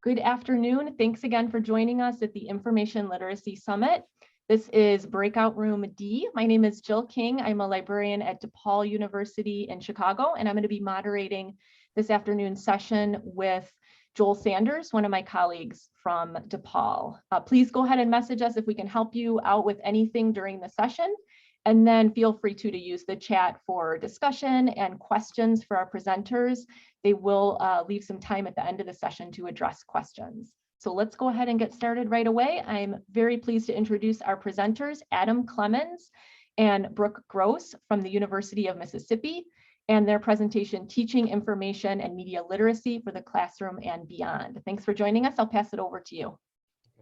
Good afternoon. Thanks again for joining us at the Information Literacy Summit. This is Breakout Room D. My name is Jill King. I'm a librarian at DePaul University in Chicago, and I'm going to be moderating this afternoon's session with Joel Sanders, one of my colleagues from DePaul. Please go ahead and message us if we can help you out with anything during the session. And then feel free to use the chat for discussion and questions for our presenters. They will leave some time at the end of the session to address questions. So let's go ahead and get started right away. I'm very pleased to introduce our presenters, Adam Clemons and Brooke Gross from the University of Mississippi, and their presentation, Teaching Information and Media Literacy for the Classroom and Beyond. Thanks for joining us. I'll pass it over to you.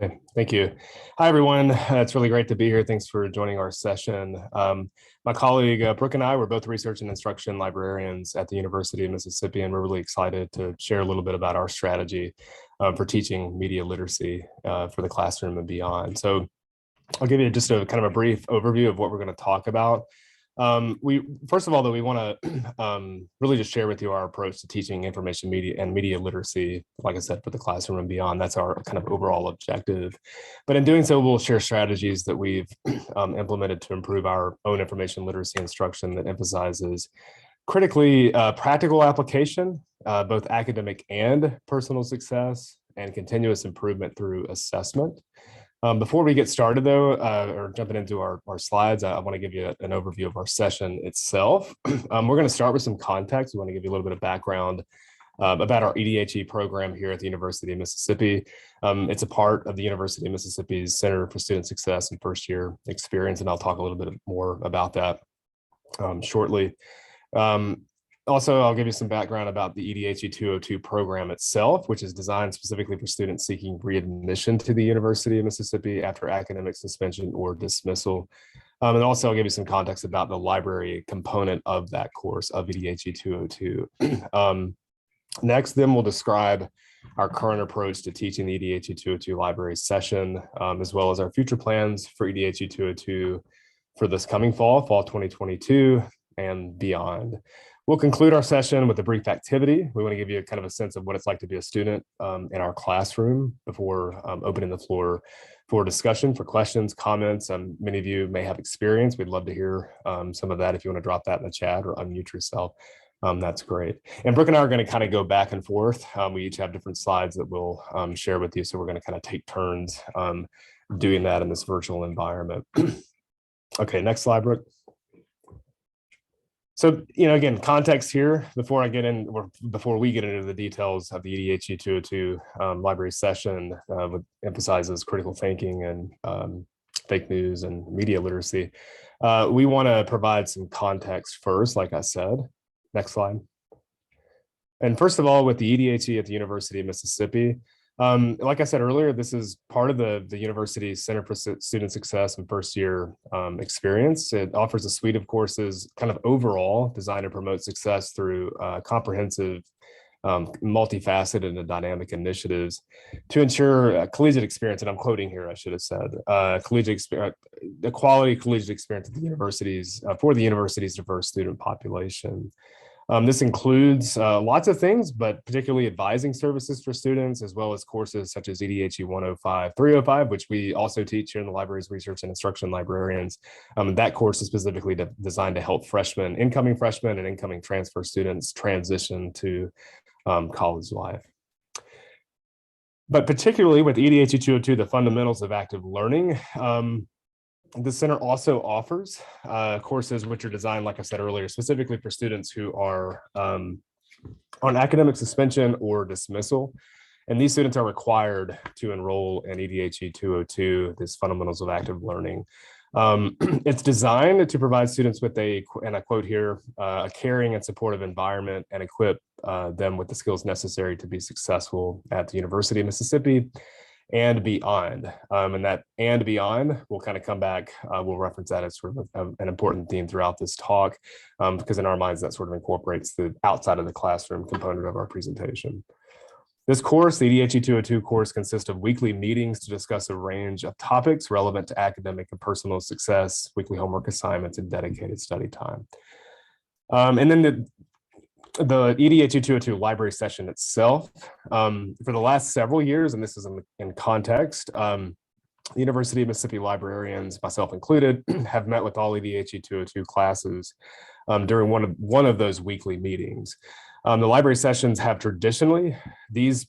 Okay, thank you. Hi, everyone. It's really great to be here. Thanks for joining our session. My colleague, Brooke, and I were both research and instruction librarians at the University of Mississippi, and we're really excited to share a little bit about our strategy for teaching media literacy for the classroom and beyond. So I'll give you just a kind of a brief overview of what we're going to talk about. First of all, though, we want to really just share with you our approach to teaching information media and media literacy, like I said, for the classroom and beyond. That's our kind of overall objective. But in doing so, we'll share strategies that we've implemented to improve our own information literacy instruction that emphasizes critically practical application, both academic and personal success, and continuous improvement through assessment. Before we get started, though, or jumping into our slides, I want to give you an overview of our session itself. We're going to start with some context. We want to give you a little bit of background about our EDHE program here at the University of Mississippi. It's a part of the University of Mississippi's Center for Student Success and First Year Experience, and I'll talk a little bit more about that shortly. Also, I'll give you some background about the EDHE 202 program itself, which is designed specifically for students seeking readmission to the University of Mississippi after academic suspension or dismissal. And also, I'll give you some context about the library component of that course of EDHE 202. Next, then we'll describe our current approach to teaching the EDHE 202 library session, as well as our future plans for EDHE 202 for this coming fall 2022, and beyond. We'll conclude our session with a brief activity. We want to give you kind of a sense of what it's like to be a student in our classroom before opening the floor for discussion, for questions, comments. Many of you may have experience. We'd love to hear some of that. If you want to drop that in the chat or unmute yourself, that's great. And Brooke and I are going to kind of go back and forth. We each have different slides that we'll share with you. So we're going to kind of take turns doing that in this virtual environment. Okay, next slide, Brooke. So, again, context here before we get into the details of the EDHE 202 library session, which emphasizes critical thinking and fake news and media literacy. We want to provide some context first, like I said. Next slide. And first of all, with the EDHE at the University of Mississippi, like I said earlier, this is part of the university's Center for Student Success and First Year Experience. It offers a suite of courses kind of overall designed to promote success through comprehensive, multifaceted and dynamic initiatives to ensure a collegiate experience, and I'm quoting here, I should have said, the quality collegiate experience at the universities for the university's diverse student population. This includes lots of things, but particularly advising services for students, as well as courses such as EDHE 105, 305, which we also teach here in the library's research and instruction librarians. That course is specifically designed to help incoming freshmen and incoming transfer students transition to college life. But particularly with EDHE 202, the fundamentals of active learning, the center also offers courses which are designed, like I said earlier, specifically for students who are on academic suspension or dismissal. And these students are required to enroll in EDHE 202, this fundamentals of active learning. It's designed to provide students with and I quote here, a caring and supportive environment and equip them with the skills necessary to be successful at the University of Mississippi and beyond. And that and beyond, we'll kind of come back, we'll reference that as sort of an important theme throughout this talk, because in our minds, that sort of incorporates the outside of the classroom component of our presentation. This course, the EDHE 202 course, consists of weekly meetings to discuss a range of topics relevant to academic and personal success, weekly homework assignments, and dedicated study time. And then the EDHE 202 library session itself, for the last several years, and this is in context, the University of Mississippi librarians, myself included, have met with all EDHE 202 classes during one of those weekly meetings. The library sessions have traditionally, these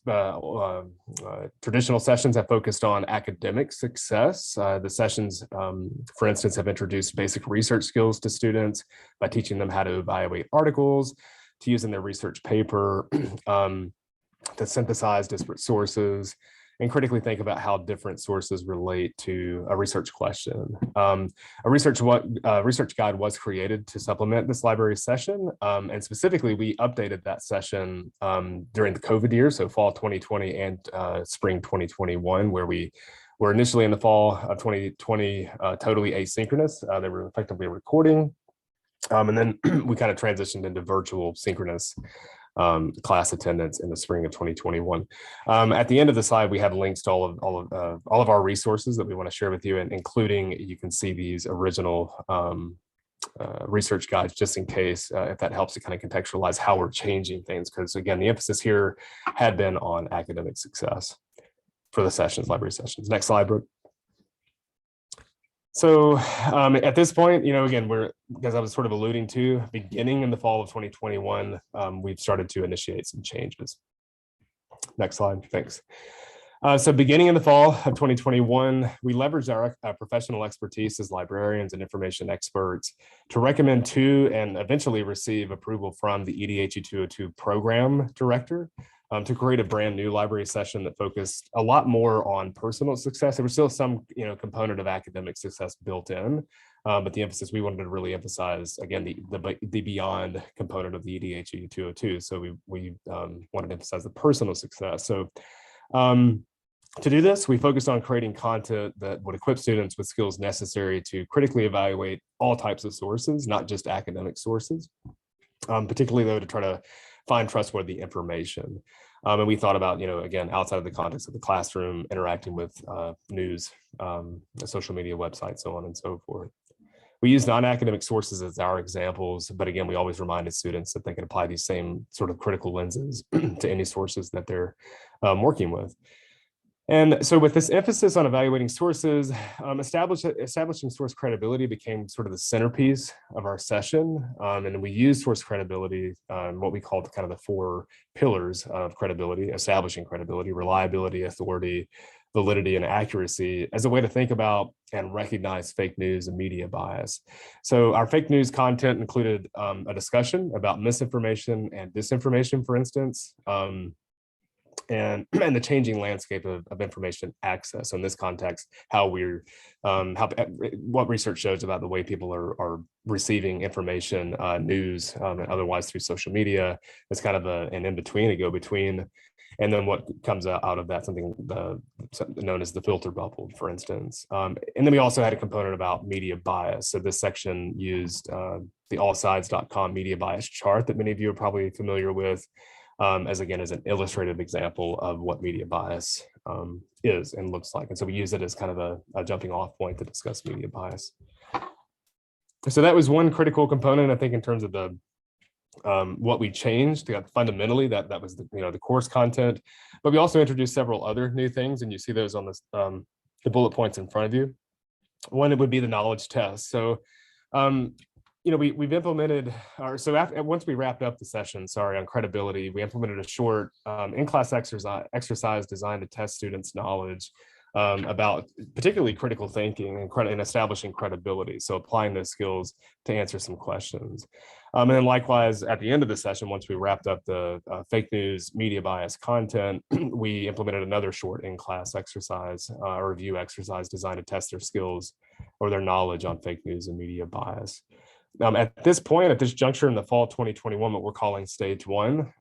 traditional sessions have focused on academic success. The sessions, for instance, have introduced basic research skills to students by teaching them how to evaluate articles, to use in their research paper, to synthesize disparate sources, and critically think about how different sources relate to a research question. A research guide was created to supplement this library session, and specifically we updated that session during the COVID year, so fall 2020 and spring 2021, where we were initially in the fall of 2020 totally asynchronous. They were effectively recording, and then we kind of transitioned into virtual synchronous class attendance in the spring of 2021. At the end of the slide, we have links to all of our resources that we want to share with you, and including, you can see these original research guides, just in case, if that helps to kind of contextualize how we're changing things, because again, the emphasis here had been on academic success for the sessions, library sessions. Next slide, Brooke. So at this point, again, as I was sort of alluding to, beginning in the fall of 2021, we've started to initiate some changes. Next slide, thanks. So beginning in the fall of 2021, we leveraged our professional expertise as librarians and information experts to recommend to and eventually receive approval from the EDHE 202 program director to create a brand new library session that focused a lot more on personal success. There was still some component of academic success built in, but the emphasis we wanted to really emphasize, again, the beyond component of the EDHE 202. So we wanted to emphasize the personal success. So to do this, we focused on creating content that would equip students with skills necessary to critically evaluate all types of sources, not just academic sources, particularly though to try to find trustworthy information. And we thought about, again, outside of the context of the classroom, interacting with news, social media websites, so on and so forth. We use non-academic sources as our examples, but again, we always reminded students that they can apply these same sort of critical lenses to any sources that they're working with. And so with this emphasis on evaluating sources, establishing source credibility became sort of the centerpiece of our session. And we use source credibility, what we called kind of the 4 pillars of credibility: establishing credibility, reliability, authority, validity, and accuracy, as a way to think about and recognize fake news and media bias. So our fake news content included a discussion about misinformation and disinformation, for instance, and the changing landscape of information access. So in this context, what research shows about the way people are receiving information, news, and otherwise through social media. It's kind of an in-between, a go-between. And then what comes out of that, something known as the filter bubble, for instance. And then we also had a component about media bias. So this section used the allsides.com media bias chart that many of you are probably familiar with, as an illustrative example of what media bias is and looks like. And so we use it as kind of a jumping off point to discuss media bias. So that was one critical component, I think, in terms of the what we changed. Fundamentally, that was the course content, but we also introduced several other new things, and you see those on this the bullet points in front of you. One, it would be the knowledge test. So we've implemented, once we wrapped up the session, on credibility, we implemented a short in-class exercise designed to test students' knowledge about particularly critical thinking and establishing credibility. So applying those skills to answer some questions. And then likewise, at the end of the session, once we wrapped up the fake news, media bias content, we implemented another short in-class exercise, a review exercise designed to test their skills or their knowledge on fake news and media bias. At this point, at this juncture in the fall 2021, what we're calling stage 1,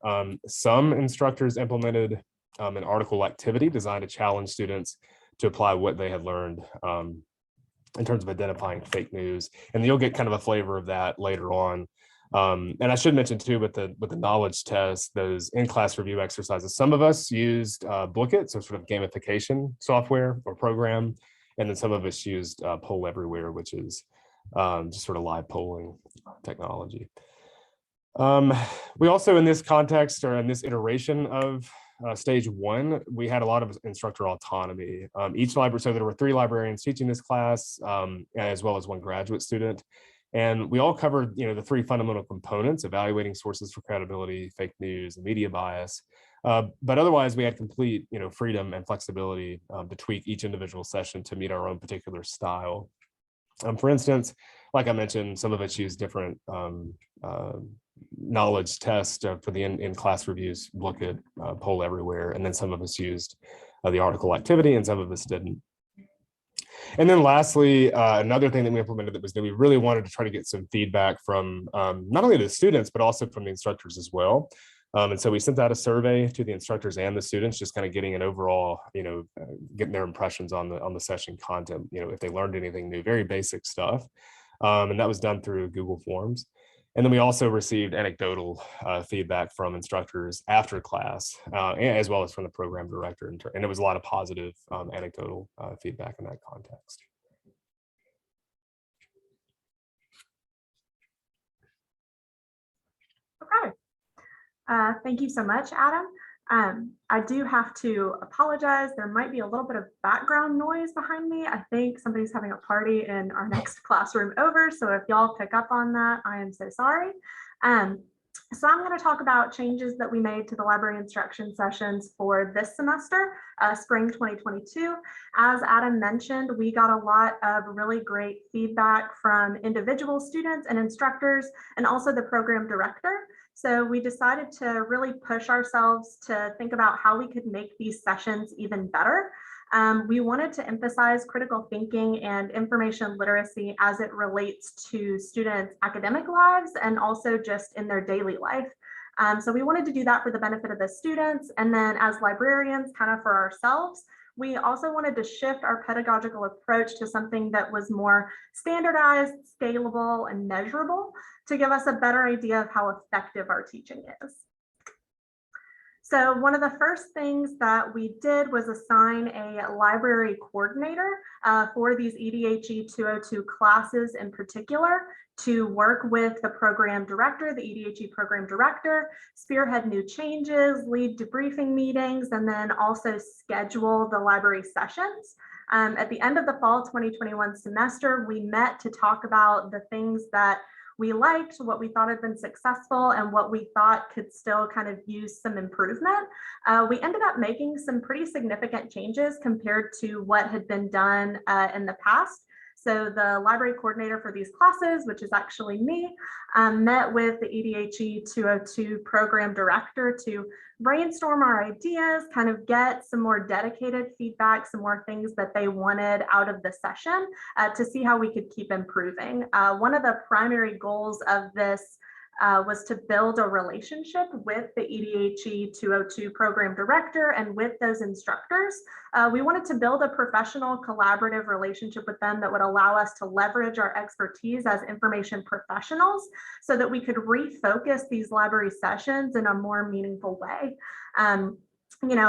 some instructors implemented an article activity designed to challenge students to apply what they had learned in terms of identifying fake news. And you'll get kind of a flavor of that later on. And I should mention too, with the knowledge test, those in-class review exercises, some of us used Bookit, so sort of gamification software or program. And then some of us used Poll Everywhere, which is just sort of live polling technology. We also, in this context or in this iteration of stage one, we had a lot of instructor autonomy. Each library, so there were 3 librarians teaching this class, as well as 1 graduate student. And we all covered, the 3 fundamental components: evaluating sources for credibility, fake news, and media bias. But otherwise, we had complete, freedom and flexibility to tweak each individual session to meet our own particular style. For instance, like I mentioned, some of us use different knowledge tests for the in-class reviews, look at poll everywhere, and then some of us used the article activity and some of us didn't. And then lastly, another thing that we implemented that was that we really wanted to try to get some feedback from not only the students, but also from the instructors as well. And so we sent out a survey to the instructors and the students, just kind of getting an overall, getting their impressions on the session content, if they learned anything new, very basic stuff. And that was done through Google Forms. And then we also received anecdotal feedback from instructors after class, as well as from the program director. And it was a lot of positive anecdotal feedback in that context. Okay. Thank you so much, Adam. I do have to apologize. There might be a little bit of background noise behind me. I think somebody's having a party in our next classroom over. So if y'all pick up on that, I am so sorry. So I'm going to talk about changes that we made to the library instruction sessions for this semester, spring 2022. As Adam mentioned, we got a lot of really great feedback from individual students and instructors, and also the program director. So we decided to really push ourselves to think about how we could make these sessions even better. We wanted to emphasize critical thinking and information literacy as it relates to students' academic lives and also just in their daily life. So we wanted to do that for the benefit of the students. And then as librarians, kind of for ourselves, we also wanted to shift our pedagogical approach to something that was more standardized, scalable, and measurable to give us a better idea of how effective our teaching is. So one of the first things that we did was assign a library coordinator for these EDHE 202 classes in particular to work with the program director, the EDHE program director, spearhead new changes, lead debriefing meetings, and then also schedule the library sessions. At the end of the fall 2021 semester, we met to talk about the things that we liked, what we thought had been successful, and what we thought could still kind of use some improvement. We ended up making some pretty significant changes compared to what had been done in the past. So the library coordinator for these classes, which is actually me, met with the EDHE 202 program director to brainstorm our ideas, kind of get some more dedicated feedback, some more things that they wanted out of the session to see how we could keep improving. One of the primary goals of this was to build a relationship with the EDHE 202 program director and with those instructors. We wanted to build a professional collaborative relationship with them that would allow us to leverage our expertise as information professionals so that we could refocus these library sessions in a more meaningful way.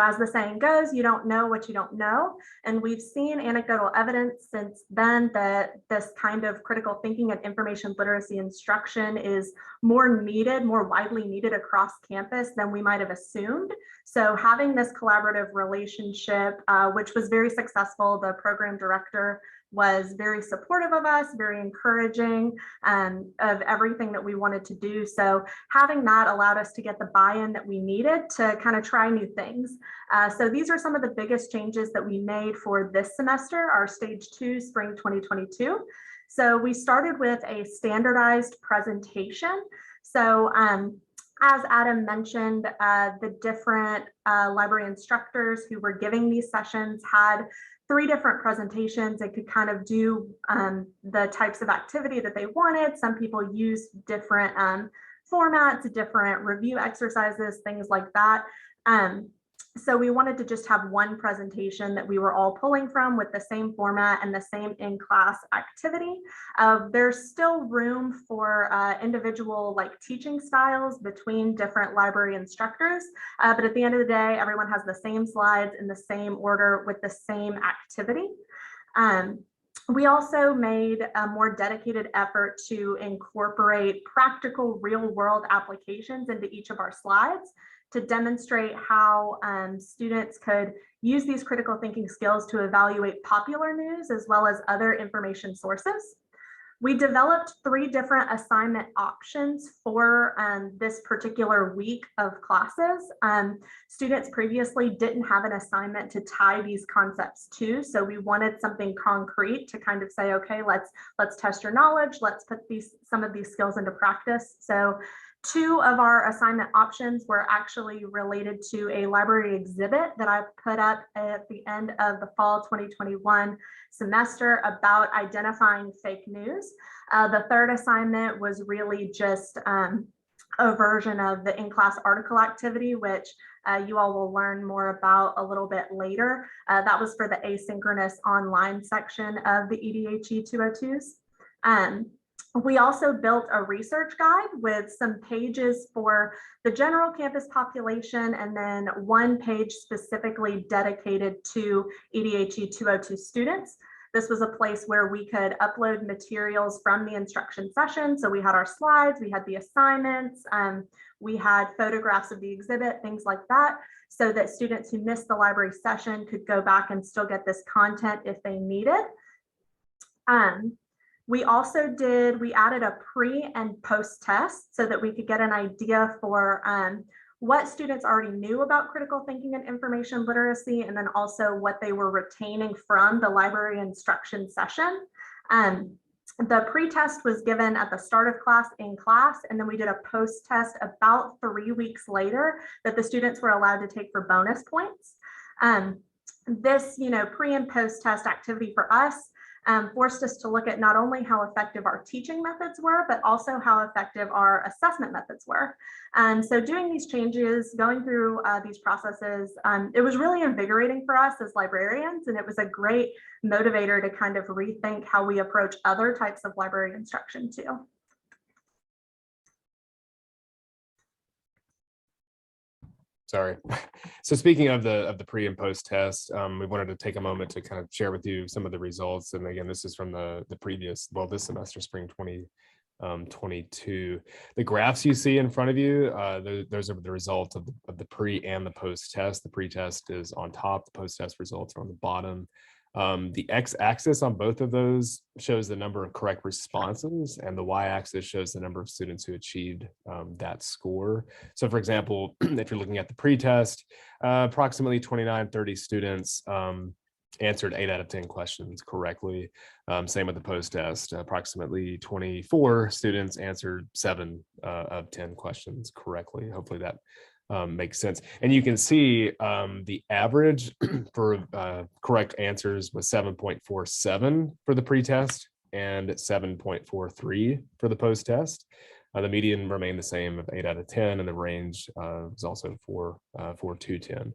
As the saying goes, you don't know what you don't know. And we've seen anecdotal evidence since then that this kind of critical thinking and information literacy instruction is more needed, more widely needed across campus than we might have assumed. So having this collaborative relationship, which was very successful, the program director was very supportive of us, very encouraging of everything that we wanted to do. So having that allowed us to get the buy-in that we needed to kind of try new things. So these are some of the biggest changes that we made for this semester, our stage 2, spring 2022. So we started with a standardized presentation. So as Adam mentioned, the different library instructors who were giving these sessions had 3 different presentations. They could kind of do the types of activity that they wanted. Some people used different formats, different review exercises, things like that. So we wanted to just have one presentation that we were all pulling from with the same format and the same in-class activity. There's still room for individual teaching styles between different library instructors, but at the end of the day, everyone has the same slides in the same order with the same activity. We also made a more dedicated effort to incorporate practical real-world applications into each of our slides to demonstrate how students could use these critical thinking skills to evaluate popular news as well as other information sources. We developed 3 different assignment options for this particular week of classes. Students previously didn't have an assignment to tie these concepts to, so we wanted something concrete to kind of say, okay, let's test your knowledge, let's put some of these skills into practice. So 2 of our assignment options were actually related to a library exhibit that I put up at the end of the fall 2021 semester about identifying fake news. The 3rd assignment was really just a version of the in-class article activity, which you all will learn more about a little bit later. That was for the asynchronous online section of the EDHE 202s. We also built a research guide with some pages for the general campus population and then 1 page specifically dedicated to EDHE 202 students. This was a place where we could upload materials from the instruction session. So we had our slides, we had the assignments, we had photographs of the exhibit, things like that, so that students who missed the library session could go back and still get this content if they needed. We added a pre and post test so that we could get an idea for what students already knew about critical thinking and information literacy, and then also what they were retaining from the library instruction session. The pre-test was given at the start of class in class, and then we did a post-test about 3 weeks later that the students were allowed to take for bonus points. This, pre and post-test activity for us forced us to look at not only how effective our teaching methods were, but also how effective our assessment methods were. So doing these changes, going through these processes, it was really invigorating for us as librarians, and it was a great motivator to kind of rethink how we approach other types of library instruction too. Sorry. So speaking of the pre and post test, we wanted to take a moment to kind of share with you some of the results. And again, this is from the previous, this semester, spring 2022. The graphs you see in front of you, those are the results of the pre and the post test. The pre test is on top, the post test results are on the bottom. The x-axis on both of those shows the number of correct responses, and the y-axis shows the number of students who achieved that score. So for example, if you're looking at the pre-test, approximately 29-30 students answered 8 out of 10 questions correctly. Same with the post-test, approximately 24 students answered 7 of 10 questions correctly. Hopefully that makes sense. And you can see the average for correct answers was 7.47 for the pre-test and 7.43 for the post-test. The median remained the same of 8 out of 10, and the range was also 4 to 10.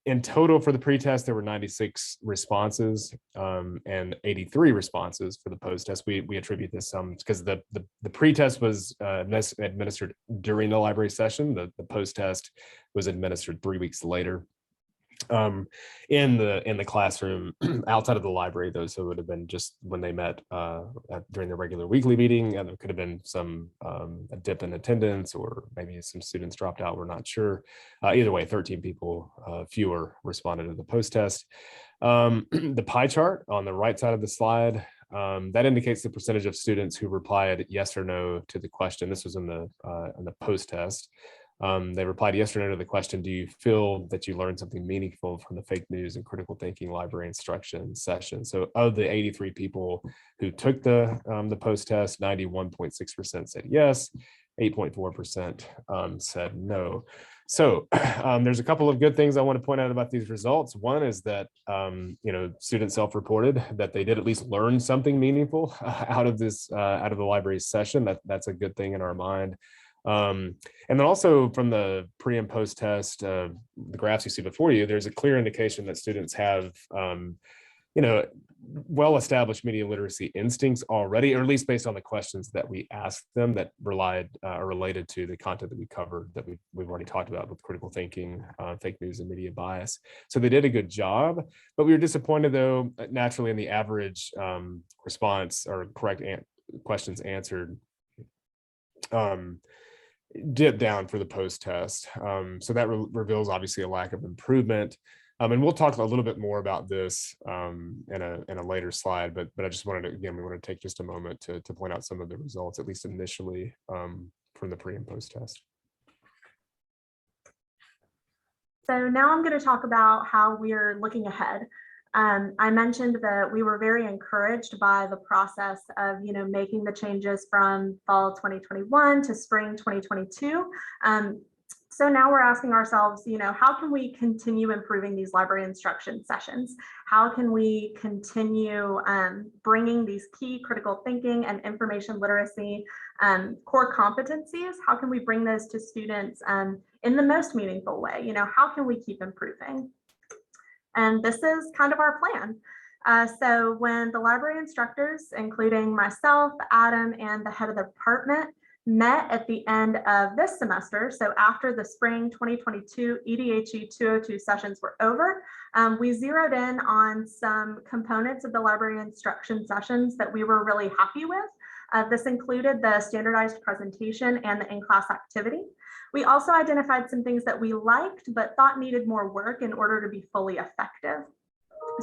In total for the pre-test, there were 96 responses and 83 responses for the post-test. We attribute this because the pre-test was administered during the library session. The post-test was administered 3 weeks later. In the classroom outside of the library, those who would have been just when they met during the regular weekly meeting, and there could have been some a dip in attendance, or maybe some students dropped out, we're not sure. Either way, 13 people fewer responded to the post-test. The pie chart on the right side of the slide, that indicates the percentage of students who replied yes or no to the question. This was in the post-test. They replied yes or no to the question, do you feel that you learned something meaningful from the fake news and critical thinking library instruction session? So of the 83 people who took the post-test, 91.6% said yes, 8.4% said no. So there's a couple of good things I want to point out about these results. One is that students self-reported that they did at least learn something meaningful out of the library session. That's a good thing in our mind. And then also from the pre and post test, the graphs you see before you, there's a clear indication that students have, well-established media literacy instincts already, or at least based on the questions that we asked them that relied or related to the content that we covered, that we've already talked about with critical thinking, fake news, and media bias. So they did a good job, but we were disappointed, though, naturally, in the average response or correct questions answered dipped down for the post test. So that reveals obviously a lack of improvement. And we'll talk a little bit more about this in a later slide, but I just wanted to, again, we want to take just a moment to point out some of the results, at least initially, from the pre and post test. So now I'm going to talk about how we're looking ahead. I mentioned that we were very encouraged by the process of, making the changes from fall 2021 to spring 2022. So now we're asking ourselves, how can we continue improving these library instruction sessions? How can we continue bringing these key critical thinking and information literacy core competencies? How can we bring those to students in the most meaningful way? How can we keep improving? And this is kind of our plan. So when the library instructors, including myself, Adam, and the head of the department, met at the end of this semester, so after the spring 2022 EDHE 202 sessions were over, we zeroed in on some components of the library instruction sessions that we were really happy with. This included the standardized presentation and the in-class activity. We also identified some things that we liked but thought needed more work in order to be fully effective.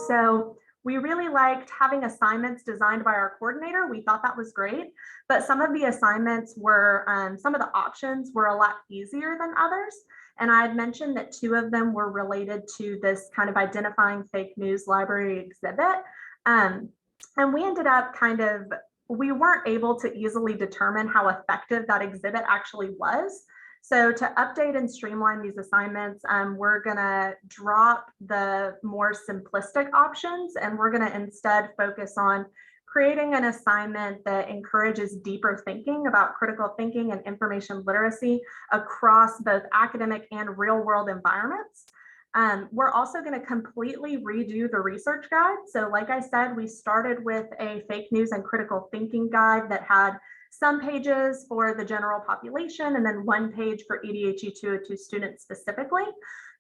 So we really liked having assignments designed by our coordinator. We thought that was great, but some of the assignments were, some of the options were a lot easier than others. And I had mentioned that 2 of them were related to this kind of identifying fake news library exhibit. And we ended up we weren't able to easily determine how effective that exhibit actually was. So to update and streamline these assignments, we're gonna drop the more simplistic options, and we're gonna instead focus on creating an assignment that encourages deeper thinking about critical thinking and information literacy across both academic and real world environments. We're also going to completely redo the research guide. So like I said, we started with a fake news and critical thinking guide that had some pages for the general population and then 1 page for EDHE 202 students specifically.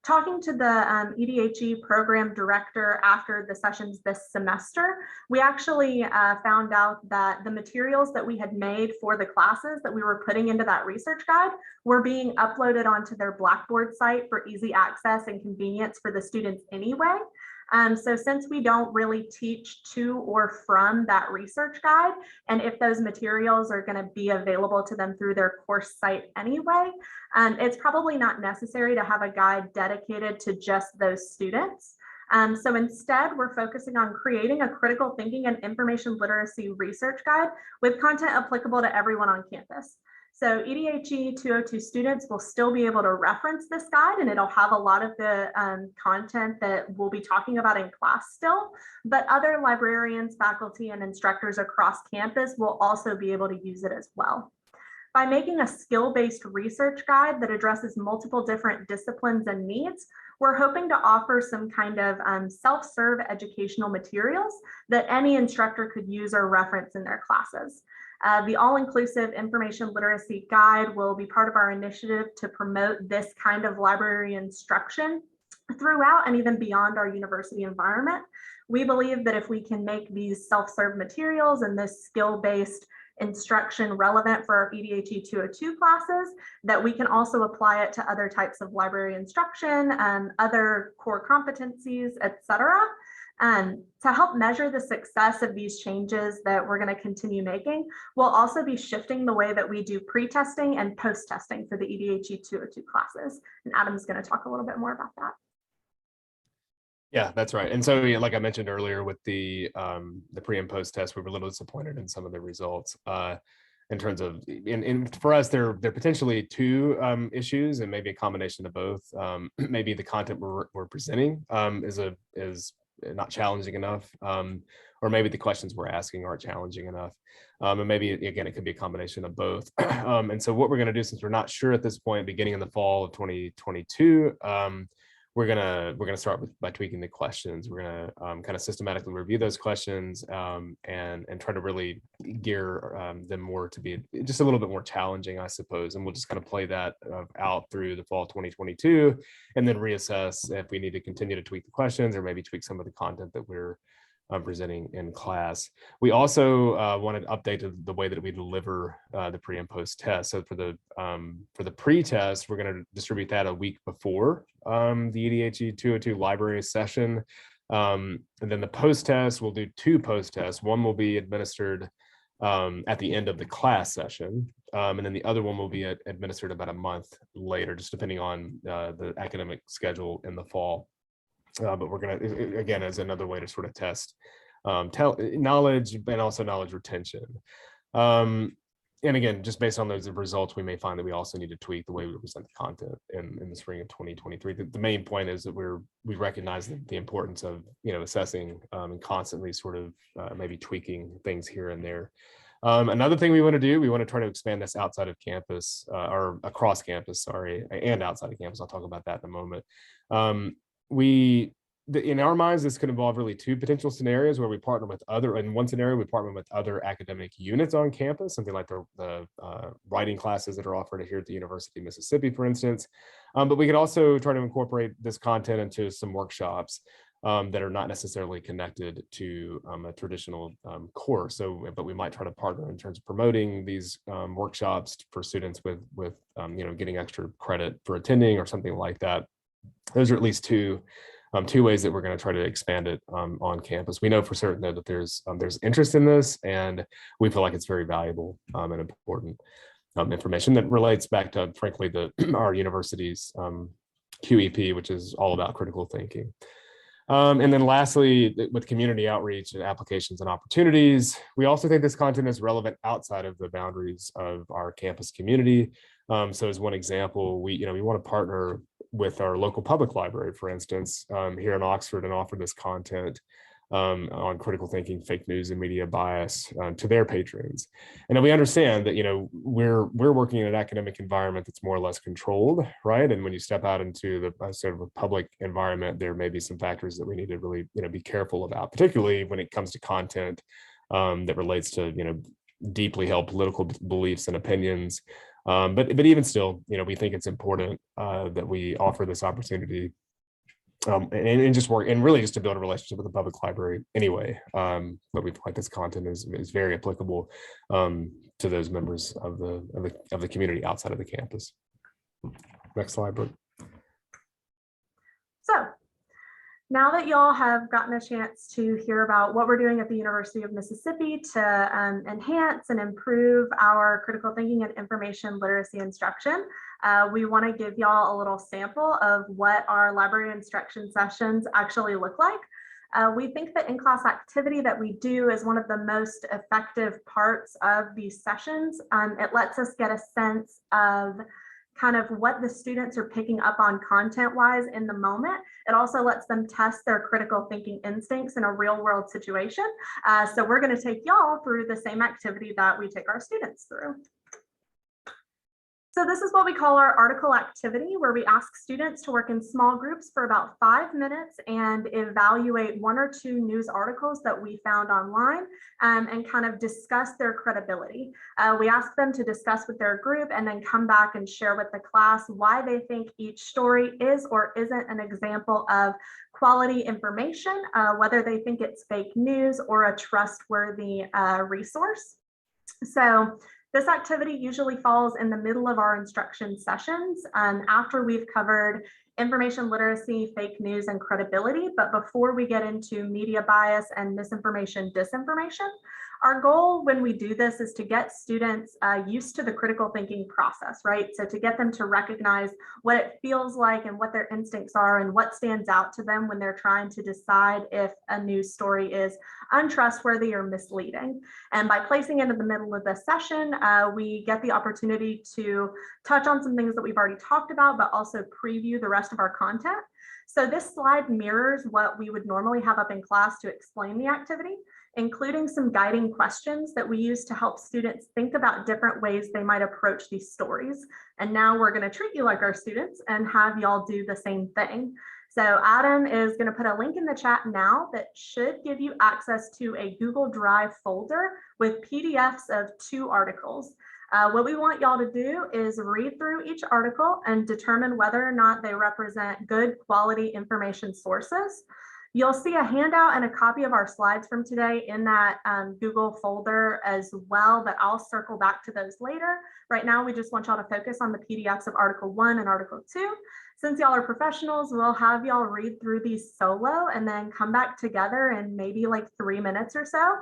Talking to the EDHE program director after the sessions this semester, we actually found out that the materials that we had made for the classes that we were putting into that research guide were being uploaded onto their Blackboard site for easy access and convenience for the students anyway. So since we don't really teach to or from that research guide, and if those materials are going to be available to them through their course site anyway, it's probably not necessary to have a guide dedicated to just those students. So instead, we're focusing on creating a critical thinking and information literacy research guide with content applicable to everyone on campus. So EDHE 202 students will still be able to reference this guide, and it'll have a lot of the content that we'll be talking about in class still, but other librarians, faculty, and instructors across campus will also be able to use it as well. By making a skill-based research guide that addresses multiple different disciplines and needs, we're hoping to offer some kind of self-serve educational materials that any instructor could use or reference in their classes. The all-inclusive information literacy guide will be part of our initiative to promote this kind of library instruction throughout and even beyond our university environment. We believe that if we can make these self-serve materials and this skill-based instruction relevant for our EDHE 202 classes, that we can also apply it to other types of library instruction, other core competencies, etc. To help measure the success of these changes that we're going to continue making, we'll also be shifting the way that we do pre-testing and post-testing for the EDHE 202 classes. And Adam's going to talk a little bit more about that. Yeah, that's right. And so, like I mentioned earlier, with the pre and post test, we were a little disappointed in some of the results. In terms of, and for us, there are potentially 2 issues, and maybe a combination of both. Maybe the content we're presenting is not challenging enough, or maybe the questions we're asking aren't challenging enough. And maybe, again, it could be a combination of both. And so what we're going to do, since we're not sure at this point, beginning in the fall of 2022, we're gonna start by tweaking the questions. We're gonna kind of systematically review those questions and try to really gear them more to be just a little bit more challenging, I suppose. And we'll just kind of play that out through the fall 2022, and then reassess if we need to continue to tweak the questions or maybe tweak some of the content that we're presenting in class. We also wanted to update the way that we deliver the pre and post test. So for the pre-test, we're going to distribute that a week before the EDHE 202 library session. And then the post test, we'll do 2 post tests. One will be administered at the end of the class session. And then the other one will be administered about a month later, just depending on the academic schedule in the fall. But we're going to, again, as another way to sort of test knowledge and also knowledge retention. And again, just based on those results, we may find that we also need to tweak the way we present the content in the spring of 2023. The main point is that we recognize the importance of, assessing and constantly sort of maybe tweaking things here and there. Another thing we want to do, we want to try to expand this outside of campus or across campus, sorry, and outside of campus. I'll talk about that in a moment. In our minds, this could involve really 2 potential scenarios where we partner with in one scenario, we partner with other academic units on campus, something like the writing classes that are offered here at the University of Mississippi, for instance. But we could also try to incorporate this content into some workshops that are not necessarily connected to a traditional course. But we might try to partner in terms of promoting these workshops for students with getting extra credit for attending or something like that. Those are at least two ways that we're going to try to expand it on campus. We know for certain that there's interest in this, and we feel like it's very valuable and important information that relates back to, frankly, our university's QEP, which is all about critical thinking. And then lastly, with community outreach and applications and opportunities, we also think this content is relevant outside of the boundaries of our campus community. So as one example, we want to partner with our local public library, for instance, here in Oxford, and offer this content on critical thinking, fake news, and media bias to their patrons. And we understand that we're working in an academic environment that's more or less controlled, right? And when you step out into the sort of a public environment, there may be some factors that we need to really be careful about, particularly when it comes to content that relates to deeply held political beliefs and opinions. But even still, we think it's important that we offer this opportunity and just work and really just to build a relationship with the public library anyway. But we feel like this content is very applicable to those members of the community outside of the campus. Next slide, Brooke. So now that y'all have gotten a chance to hear about what we're doing at the University of Mississippi to enhance and improve our critical thinking and information literacy instruction, we want to give y'all a little sample of what our library instruction sessions actually look like. We think that in-class activity that we do is one of the most effective parts of these sessions. It lets us get a sense of kind of what the students are picking up on content-wise in the moment. It also lets them test their critical thinking instincts in a real-world situation. So we're going to take y'all through the same activity that we take our students through. So this is what we call our article activity, where we ask students to work in small groups for about 5 minutes and evaluate 1 or 2 news articles that we found online and kind of discuss their credibility. We ask them to discuss with their group and then come back and share with the class why they think each story is or isn't an example of quality information, whether they think it's fake news or a trustworthy resource. So this activity usually falls in the middle of our instruction sessions after we've covered information literacy, fake news, and credibility, but before we get into media bias and misinformation, disinformation. Our goal when we do this is to get students used to the critical thinking process, right? So to get them to recognize what it feels like and what their instincts are and what stands out to them when they're trying to decide if a news story is untrustworthy or misleading. And by placing it in the middle of the session, we get the opportunity to touch on some things that we've already talked about, but also preview the rest of our content. So this slide mirrors what we would normally have up in class to explain the activity. including some guiding questions that we use to help students think about different ways they might approach these stories. And now we're going to treat you like our students and have y'all do the same thing. So Adam is going to put a link in the chat now that should give you access to a Google Drive folder with PDFs of 2 articles. What we want y'all to do is read through each article and determine whether or not they represent good quality information sources. You'll see a handout and a copy of our slides from today in that Google folder as well, but I'll circle back to those later. Right now, we just want y'all to focus on the PDFs of Article 1 and Article 2. Since y'all are professionals, we'll have y'all read through these solo and then come back together in maybe like 3 minutes or so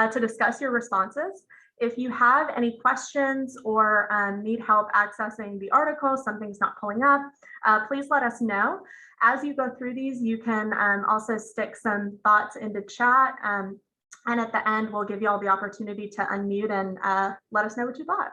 to discuss your responses. If you have any questions or need help accessing the article, something's not pulling up, please let us know. As you go through these, you can also stick some thoughts into chat. And at the end, we'll give you all the opportunity to unmute and let us know what you thought.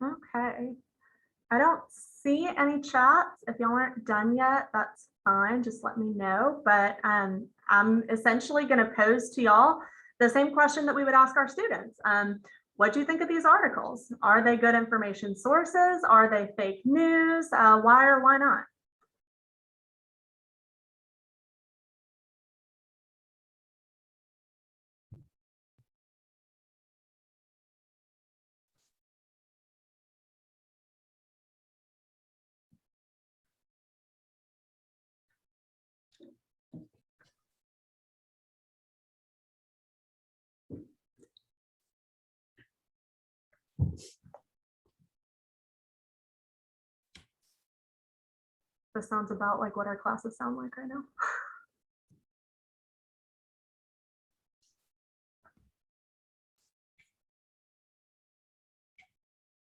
Okay, I don't see any chats. If y'all aren't done yet, that's fine. Just let me know. But I'm essentially going to pose to y'all the same question that we would ask our students. What do you think of these articles? Are they good information sources? Are they fake news? Why or why not? This sounds about like what our classes sound like right now.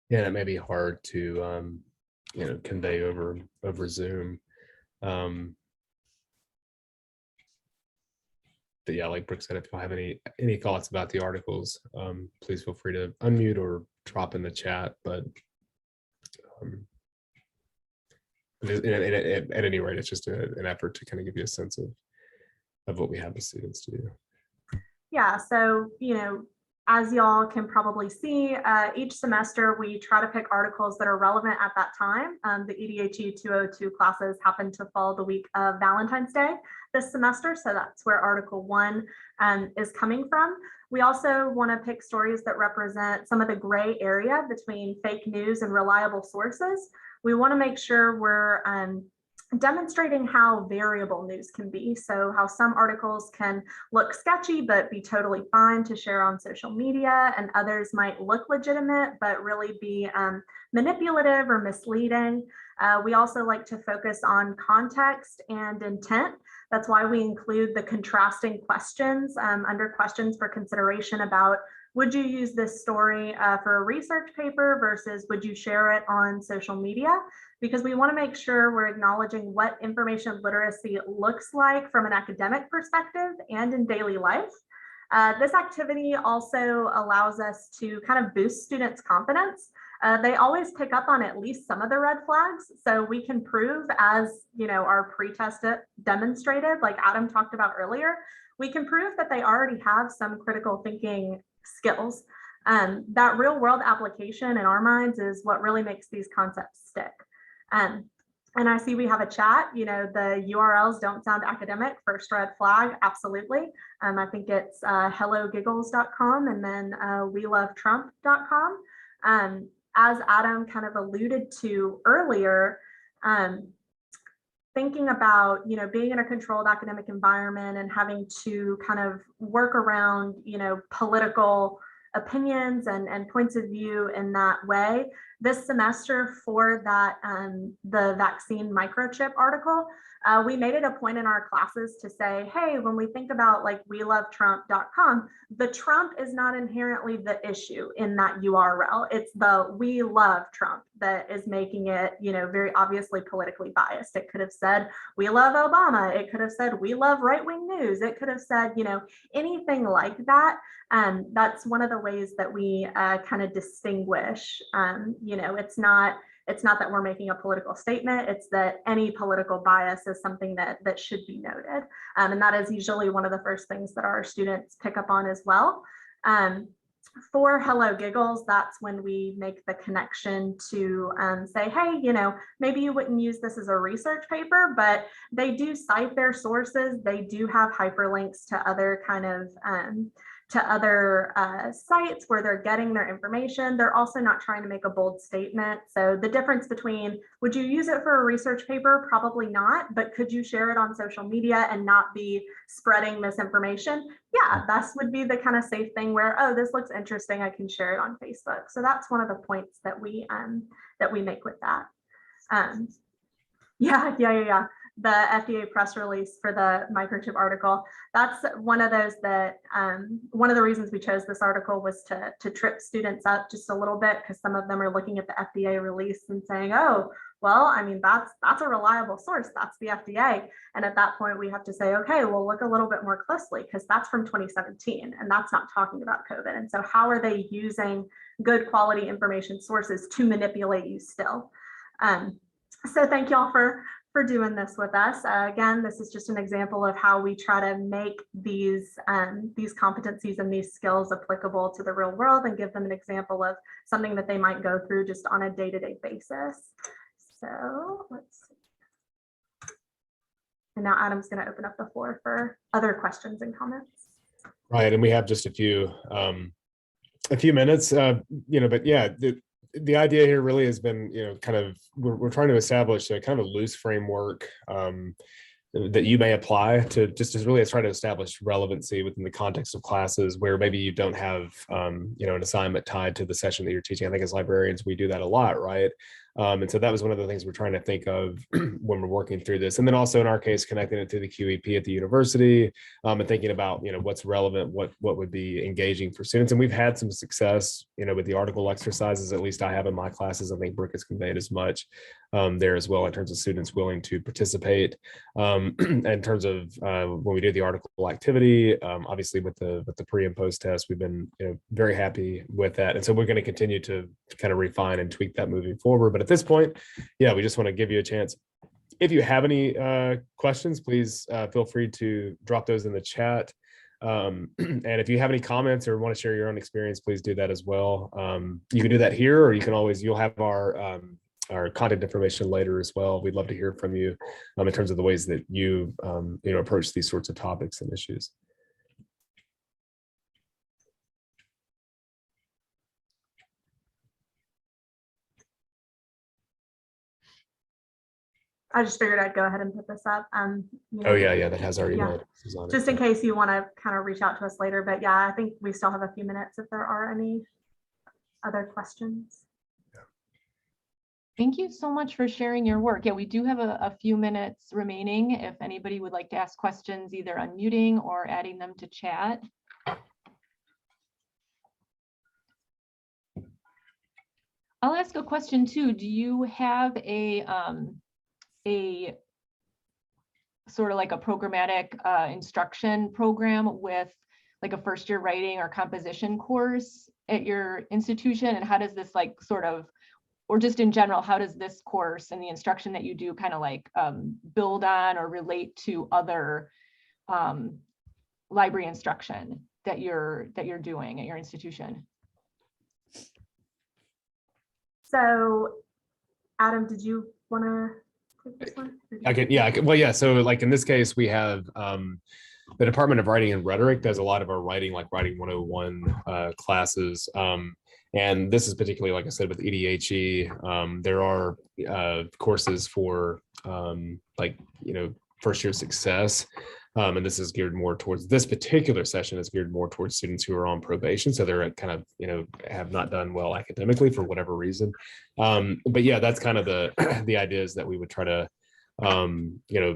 Yeah, it may be hard to convey over Zoom. But yeah, like Brooke said, if you have any thoughts about the articles, please feel free to unmute or drop in the chat. But at any rate, it's just an effort to kind of give you a sense of what we have the students do. Yeah, so As y'all can probably see, each semester we try to pick articles that are relevant at that time. The EDHE 202 classes happen to fall the week of Valentine's Day this semester, so that's where Article 1 is coming from. We also want to pick stories that represent some of the gray area between fake news and reliable sources. We want to make sure we're demonstrating how variable news can be. So how some articles can look sketchy, but be totally fine to share on social media, and others might look legitimate, but really be manipulative or misleading. We also like to focus on context and intent. That's why we include the contrasting questions under questions for consideration about, would you use this story for a research paper versus would you share it on social media? Because we want to make sure we're acknowledging what information literacy looks like from an academic perspective and in daily life. This activity also allows us to kind of boost students' confidence. They always pick up on at least some of the red flags, so we can prove, as our pre-test demonstrated, like Adam talked about earlier, we can prove that they already have some critical thinking skills. That real world application in our minds is what really makes these concepts stick. And I see we have a chat, the URLs don't sound academic, first red flag, absolutely. I think it's hellogiggles.com and then welovetrump.com. As Adam kind of alluded to earlier, thinking about, being in a controlled academic environment and having to kind of work around, political opinions and points of view in that way. This semester for that, the vaccine microchip article, we made it a point in our classes to say, hey, when we think about like welovetrump.com, the Trump is not inherently the issue in that URL. It's the we love Trump that is making it, very obviously politically biased. It could have said, we love Obama. It could have said, we love right-wing news. It could have said, anything like that. That's one of the ways that we kind of distinguish, it's not that we're making a political statement, it's that any political bias is something that should be noted. And that is usually one of the first things that our students pick up on as well. For Hello Giggles, that's when we make the connection to say, hey, maybe you wouldn't use this as a research paper, but they do cite their sources. They do have hyperlinks to other kind of sites where they're getting their information. They're also not trying to make a bold statement. So the difference between, would you use it for a research paper? Probably not, but could you share it on social media and not be spreading misinformation? Yeah, that would be the kind of safe thing where, oh, this looks interesting, I can share it on Facebook. So that's one of the points that we make with that. Yeah. The FDA press release for the microchip article, that's one of those that one of the reasons we chose this article was to trip students up just a little bit, because some of them are looking at the FDA release and saying, oh, well, I mean, that's a reliable source, that's the FDA. And at that point we have to say, okay, well, look a little bit more closely, because that's from 2017 and that's not talking about COVID. And so how are they using good quality information sources to manipulate you still? So thank y'all for doing this with us. Again, this is just an example of how we try to make these competencies and these skills applicable to the real world and give them an example of something that they might go through just on a day-to-day basis. So let's see. And now Adam's going to open up the floor for other questions and comments. Right, and we have just a few minutes, but yeah, the idea here really has been, kind of, we're trying to establish a kind of loose framework that you may apply to just really try to establish relevancy within the context of classes where maybe you don't have, an assignment tied to the session that you're teaching. I think as librarians, we do that a lot, right? And so that was one of the things we're trying to think of when we're working through this. And then also in our case, connecting it to the QEP at the university and thinking about, what's relevant, what would be engaging for students. And we've had some success, with the article exercises, at least I have in my classes. I think Brooke has conveyed as much there as well in terms of students willing to participate. In terms of when we do the article activity, obviously with the pre and post test, we've been very happy with that. And so we're going to continue to kind of refine and tweak that moving forward. But at this point, yeah, we just want to give you a chance. If you have any questions, please feel free to drop those in the chat. And if you have any comments or want to share your own experience, please do that as well. You can do that here, or you can always, you'll have our contact information later as well. We'd love to hear from you in terms of the ways that you, approach these sorts of topics and issues. I just figured I'd go ahead and put this up. Oh yeah, that has our email. Yeah. Just in case you want to kind of reach out to us later. But yeah, I think we still have a few minutes if there are any other questions. Thank you so much for sharing your work. Yeah, we do have a few minutes remaining. If anybody would like to ask questions, either unmuting or adding them to chat. I'll ask a question too. Do you have a sort of like a programmatic instruction program with like a first year writing or composition course at your institution? And how does this like sort of, or just in general, how does this course and the instruction that you do kind of like build on or relate to other library instruction that you're doing at your institution? So Adam, did you want to take this one? I can. Well, yeah. So like in this case, we have the Department of Writing and Rhetoric does a lot of our writing, like Writing 101 classes. And this is particularly, like I said, with EDHE, there are courses for first year success. And this is geared more towards, this particular session is geared more towards students who are on probation. So they're kind of, have not done well academically for whatever reason. But yeah, that's kind of the idea is that we would try to,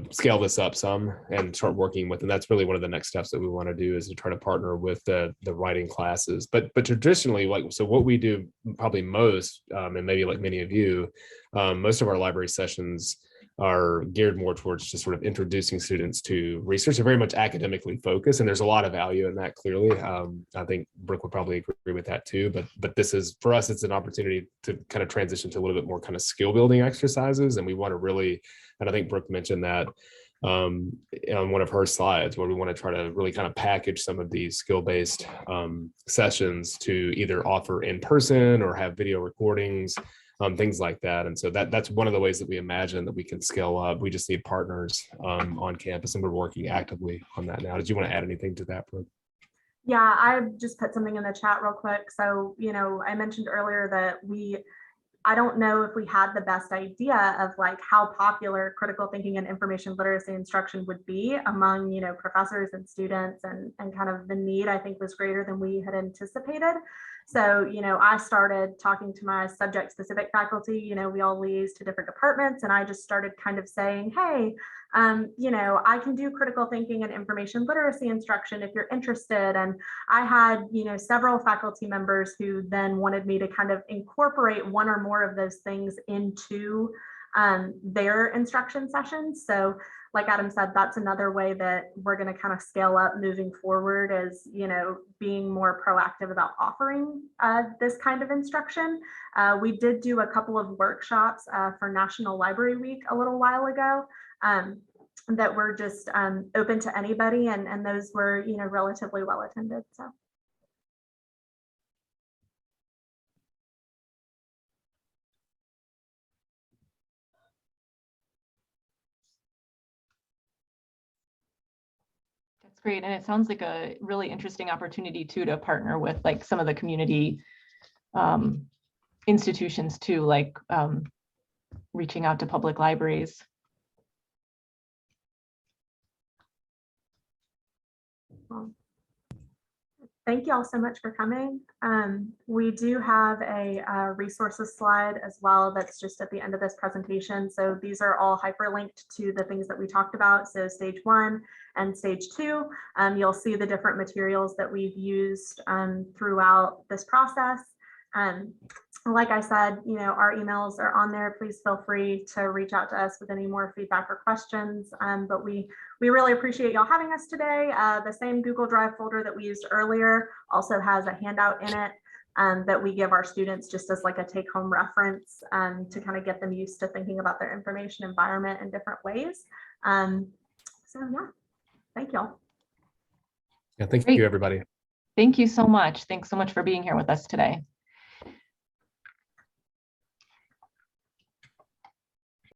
scale this up some and start working with, and that's really one of the next steps that we want to do is to try to partner with the writing classes. But traditionally, so what we do probably most, and maybe like many of you, most of our library sessions are geared more towards just sort of introducing students to research. They're very much academically focused, and there's a lot of value in that, clearly. I think Brooke would probably agree with that too, but this is, for us, it's an opportunity to kind of transition to a little bit more kind of skill building exercises. And we want to really, and I think Brooke mentioned that on one of her slides, where we want to try to really kind of package some of these skill-based sessions to either offer in person or have video recordings, things like that. And so that's one of the ways that we imagine that we can scale up. We just need partners on campus, and we're working actively on that now. Did you want to add anything to that, Brooke? Yeah, I just put something in the chat real quick. So, I mentioned earlier that I don't know if we had the best idea of like how popular critical thinking and information literacy instruction would be among, professors and students, and kind of the need, I think, was greater than we had anticipated. So, I started talking to my subject specific faculty, we all liaise to different departments, and I just started kind of saying, hey, I can do critical thinking and information literacy instruction if you're interested. And I had, several faculty members who then wanted me to kind of incorporate one or more of those things into their instruction sessions. So like Adam said, that's another way that we're going to kind of scale up moving forward, is, being more proactive about offering this kind of instruction. We did do a couple of workshops for National Library Week a little while ago that were just open to anybody, and those were, relatively well attended. So. That's great. And it sounds like a really interesting opportunity too, to partner with like some of the community institutions too, like reaching out to public libraries. Well, thank you all so much for coming. We do have a resources slide as well that's just at the end of this presentation. So these are all hyperlinked to the things that we talked about. So stage 1 and stage 2, you'll see the different materials that we've used throughout this process. Like I said, our emails are on there. Please feel free to reach out to us with any more feedback or questions. But we really appreciate y'all having us today. The same Google Drive folder that we used earlier also has a handout in it that we give our students just as like a take-home reference to kind of get them used to thinking about their information environment in different ways. So yeah, thank y'all. Yeah, thank Great. you, everybody. Thank you so much. Thanks so much for being here with us today.